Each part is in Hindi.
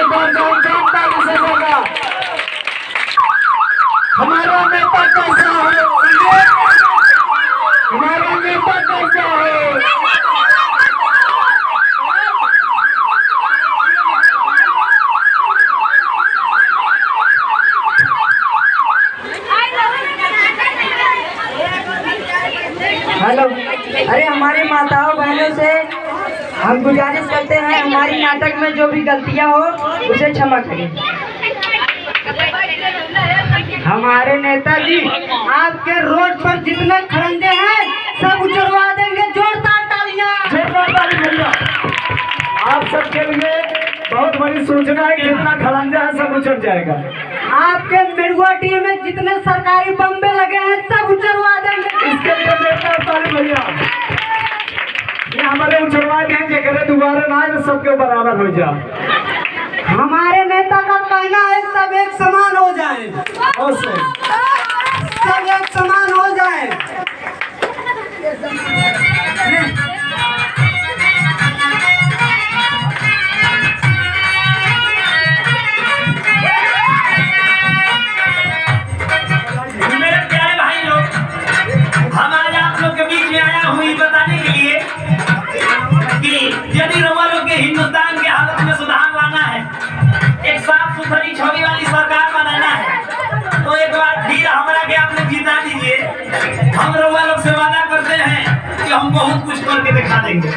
हमारा नेता कैसा है, हमारा नेता कैसा है। हेलो, अरे हमारे माताओं बहनों से हम गुजारिश करते हैं हमारी नाटक में जो भी गलतियां हो उसे क्षमा करें। हमारे नेताजी आपके रोड पर जितने खड़ंजे हैं सब उचरवा देंगे। जोरदार तालियां। जोरदार ताली भैया। आप सबके लिए बहुत बड़ी सूचना है, जितना खड़ंजा है सब उचर जाएगा। आपके मेरुआ टीम में जितने सरकारी बम्बे लगे हैं सब उचरवा देंगे। इसके लिए जोरदार ताली भैया। ये हमारे उचरवा देंगे, करे दोबारा ना आए तो सबके बराबर हो जाए। हमारे नेता का कहना है सब एक समान हो जाए, सब एक समान हो जाए। मेरे प्यारे भाई लोग, हम आज आप लोग के बीच में आया हूँ ये बताने के लिए कि यदि रउआ लोग के हिंदुस्तान के हालत में सुधार लाना है, एक साफ सुथरी छवि वाली सरकार बनाना है, तो एक बार फिर हमारा के आप लोग जिता दीजिए। हम रउआ लोग से वादा करते हैं कि हम बहुत कुछ करके दिखा देंगे।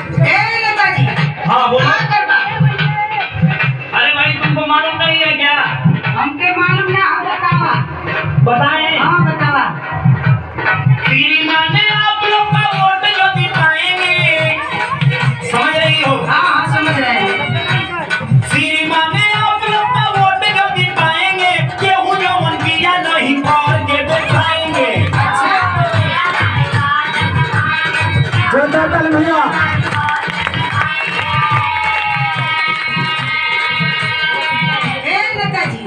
हाँ बोलो। अरे भाई तुमको मालूम नहीं है क्या? हमके मालूम ना, बतावा। बताएं। हाँ बतावा। श्रीमान ने आप लोग का वोट जो दिखाएंगे, समझ रही हो? हाँ हाँ समझ रहे हैं। श्रीमान ने आप लोग का वोट जो दिखाएंगे, केहू जो मन किया नहीं करके दिखाएंगे। जोरदार ताली भैया।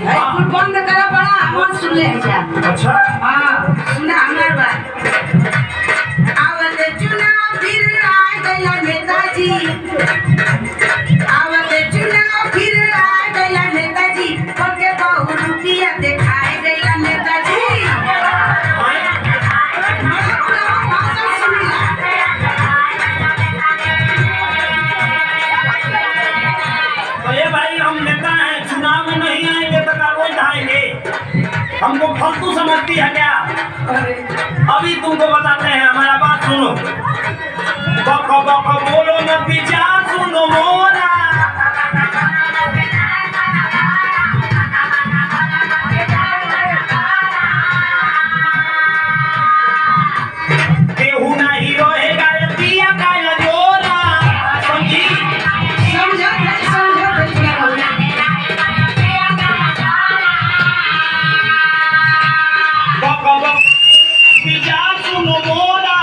कुछ बंद करा बड़ा आवाज सुन ले जा। अच्छा हाँ सुना हमार बात। आवत चुनाव फिर आ गया नेताजी, आवत चुनाव फिर आ गया नेताजी, पके बहुत रुपया दिखाए गया नेताजी। तो ये भाई हम नेता हैं, चुनाव में नहीं आएंगे तो कार्रवाई ढाएंगे। हमको फालतू समझती है क्या? अभी तुमको बताते हैं, हमारा बात सुनो। बक बक बोलो न विचार सुनो मोरा, केहू नहीं रहेगा ये पिया का ये जोरा। समझी? समझो समझो बक बक विचार सुनो मोरा,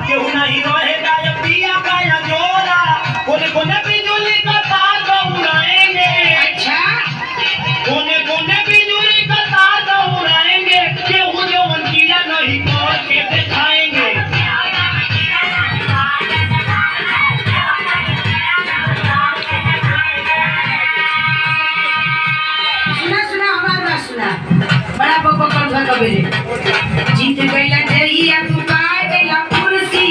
केहू नहीं रहेगा ये पिया का ये जोरा। कोने कोने बिजली का तार दौड़ाएंगे। अच्छा कोने कोने बिजली का तार दौड़ाएंगे, केहू जो मन किया नहीं करके दिखाएंगे। सुना सुना हमार बात सुना। बड़ा बक कर घर का बेले जीत गईला जरिया तू पाए गईला कुर्सी,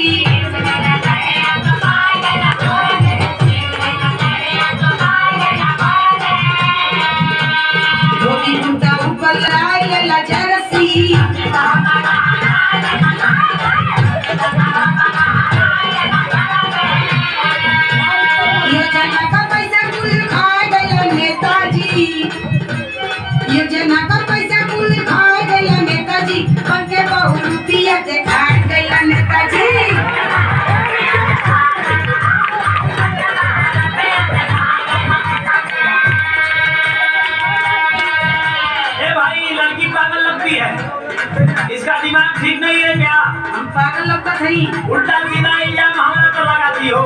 धोती कुर्ता ऊपर लाई लेला जर्सी, योजना का पैसा कुल खा गईला नेताजी, योजना का पैसा कुल खा गईला नेताजी, पके बहुत रुपया दिखा गईला नेताजी। ए भाई लड़की पागल लगती है, इसका दिमाग ठीक नहीं है क्या? हम पागल लोग का थी। उल्टा सीधा इल्जाम हमारा पर लगाती हो।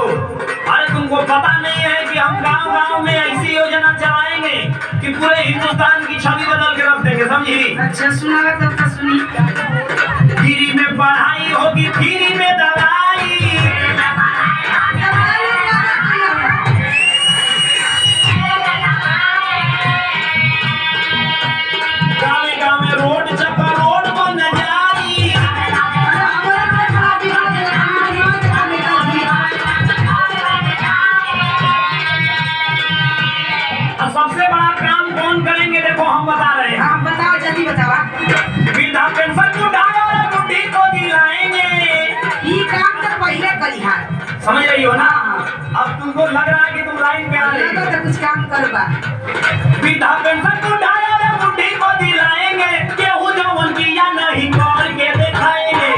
अरे तुमको पता नहीं है कि हम गांव-गांव में ऐसी योजना चलाएंगे कि पूरे हिंदुस्तान की छवि बदल के रख देंगे। समझी? अच्छा सुनावा तब तो सुनी। फ्री में पढ़ाई होगी, फ्री में दवाई, सबसे बड़ा काम कौन करेंगे देखो हम बता रहे हैं। हाँ बताओ जल्दी बतावा। वृद्धा पेंशन उठाए और बुढ़ी को दिलाएंगे। ये काम तो पहले करी है। समझ रही हो ना? अब तुमको लग रहा है कि तुम लाइन पे आ रही हो। तो कुछ काम करवा। वृद्धा पेंशन उठाए और बुढ़ी को दिलाएंगे। केहू जवन किया नहीं करके दिखाएंगे।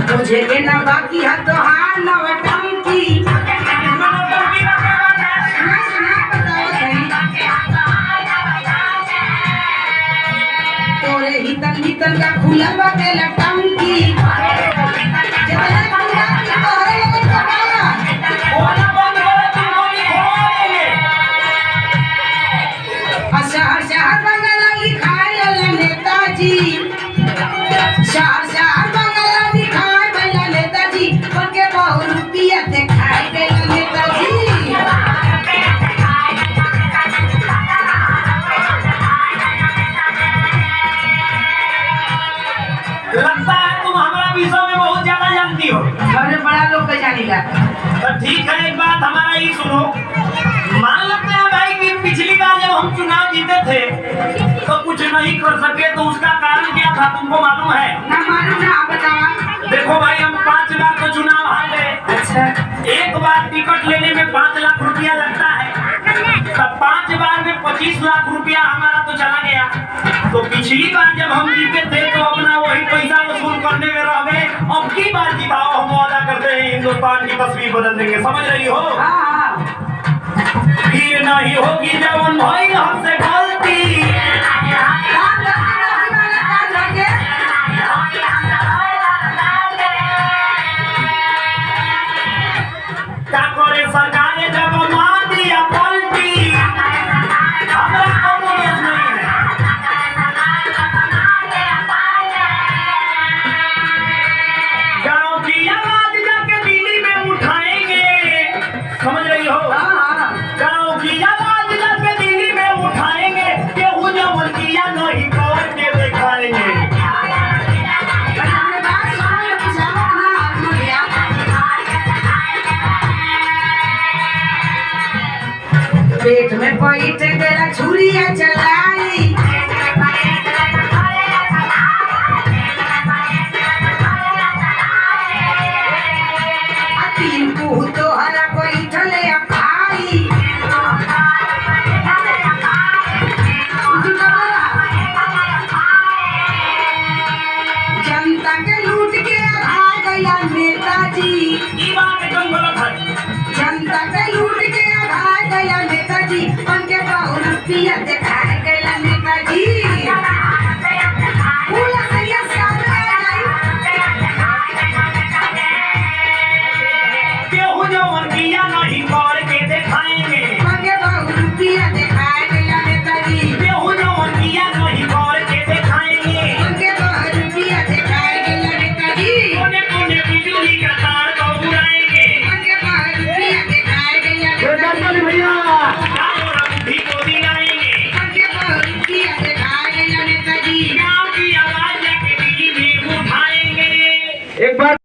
मुझे के ना बाकी है तो हाँ नवटंकी। सुना बताओ सही। तोरे हितन का खुला बाटे लटंकी। जितना खुला की तोरे ये कमाया। शहर शहर बंगला लिखाए ला नेताजी। शहर शहर बंगला लिखाए ला नेताजी। उनके बहु रुपया दिखाए गए नेताजी। लगता है तुम हमारा विषय में बहुत ज्यादा जानती हो। हमने बड़ा लोग का जानेगा। तो ठीक है, एक बात हमारा ये सुनो। मान लेते हैं भाई कि पिछली बार जब हम चुनाव जीते थे तो कुछ नहीं कर सके, तो उसका कारण क्या था तुमको मालूम है? ना मालूम ना बतावा। देखो भाई, हम 5 बार तो चुनाव हार गए। अच्छा। एक बार टिकट लेने में 5 लाख रुपया लगता है, तब 5 बार में 25 लाख रुपया हमारा तो चला गया। तो पिछली बार जब हम जीते थे तो अपना वही पैसा वसूल करने में रह गए। अब की बार जिताओ, हम वादा करते हैं हिंदुस्तान की तस्वीर बदल देंगे। समझ रही हो? हाँ। फिर नहीं होगी जवन भाई हमसे गलती। क्या करे सरकार ने जब मार दिया पलटी। हमारा कॉम्प्रोमाइज नहीं है। गाँव की आवाज जाके दिल्ली में उठाएंगे। समझ रही हो? गाँव की आवाज जाके दिल्ली में उठाएंगे। केहू जवन किया नहीं करके दिखाएंगे। पेट में पैट गया छुरिया चलाई। तीन कुह तो हरा बैठले खाई। जनता के लूट के आ गया नेताजी। ये बात एकदम गलत है। जनता के लूट के आ गया नेताजी। उनके बहु रुपया दिखाए गया नेताजी। पूरा सरिया सामने आई। केहू जवन किया नहीं करके दिखाएंगे। उनके बहु रुपया दिखाए गया नेताजी। केहू जवन किया नहीं करके दिखाएंगे। उनके बहु रुपया दिखाए गया नेताजी। कोने कोने बिजली का तार को उड़ाएंगे। उनके बहु रुपया दिखाए गया नेताजी। भैया गाँव और बुढ़ी को दिलाएंगे। उनके बहु रुपया दिखाए गया नेताजी। गाँव की आवाज जाके दिल्ली में उठाएंगे। एक बार